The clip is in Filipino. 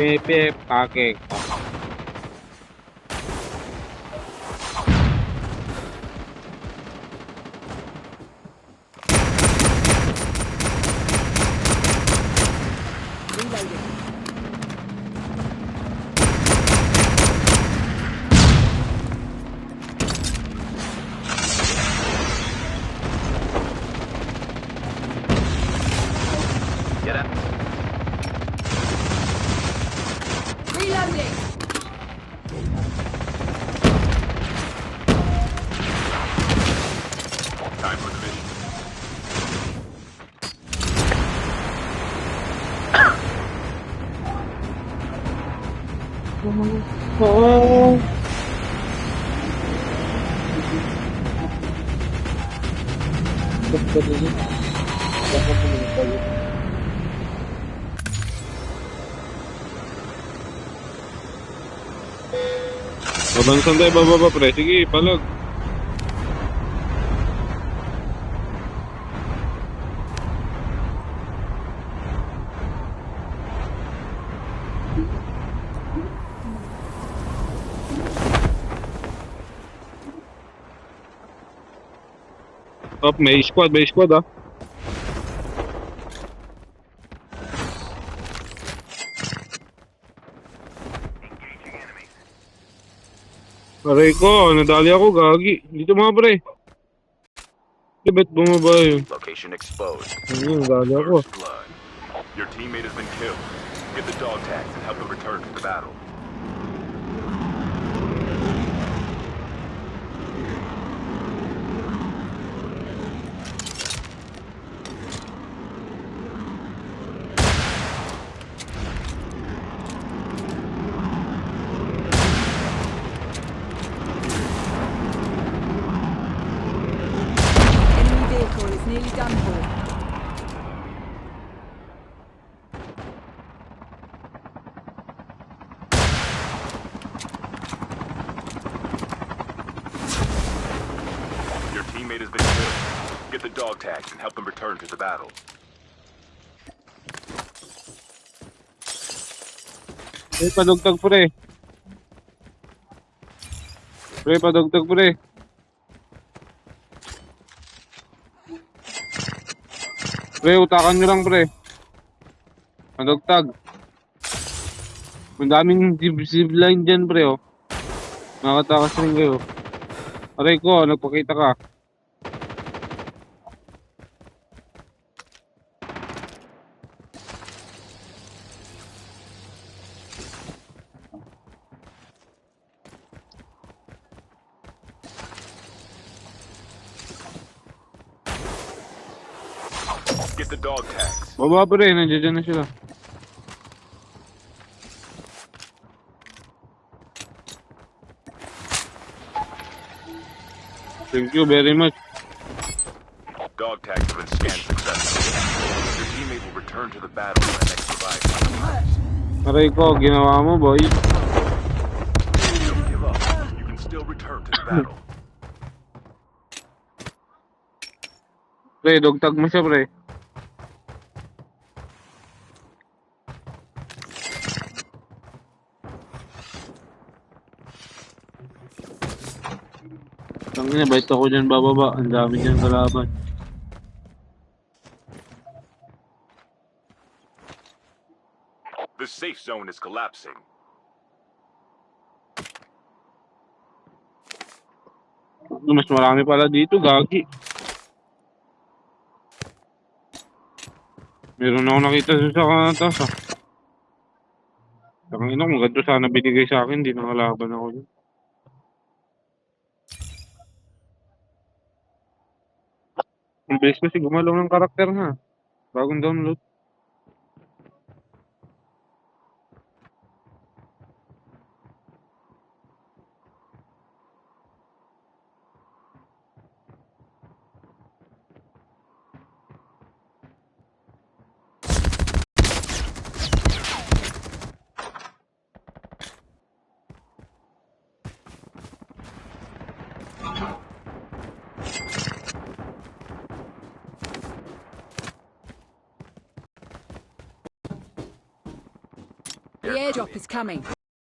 Pepe, pake. Get out. Reloading. Time for the mission. Oh. Babangsan tayo bababa pre. Sige, palag. Up, may squad ah. Aray ko, nadali ako, gagi. Dito mga pre. Ba't bumaba yun? Location exposed. Ayun, nadali ako. First blood. Your teammate has been killed. Get the dog tags and help them return to the battle. Enemy vehicle is nearly done for. Your teammate has been killed. Get the dog tags and help them return to the battle. Padugtog pre. Pre, padugtog pre. Pre, utakan nyo lang pre. Padugtog. Ang daming zipline dyan pre oh. Nakatakas rin kayo. Aray ko, nagpakita ka. Get the dog tags. Baba pre, nandiyan na sila. Thank you very much. Dog tags have been scanned successfully. Your teammate will return to the battle when the next revive. Aray ko, ginawa mo boy. Don't give up. You can still return to the battle. Pre, dugtag mo siya pre. Tangina, bait ako dyan bababa. Ang dami dyan kalaban. The safe zone is collapsing. Mas marami pala dito, gagi. Meron ako nakita sa taas ah. Tangina, kung ganito sana binigay sa akin, di nakalaban ako dyan. Ang bilis kasi gumalaw ng karakter ha. Bagong download. The airdrop is coming.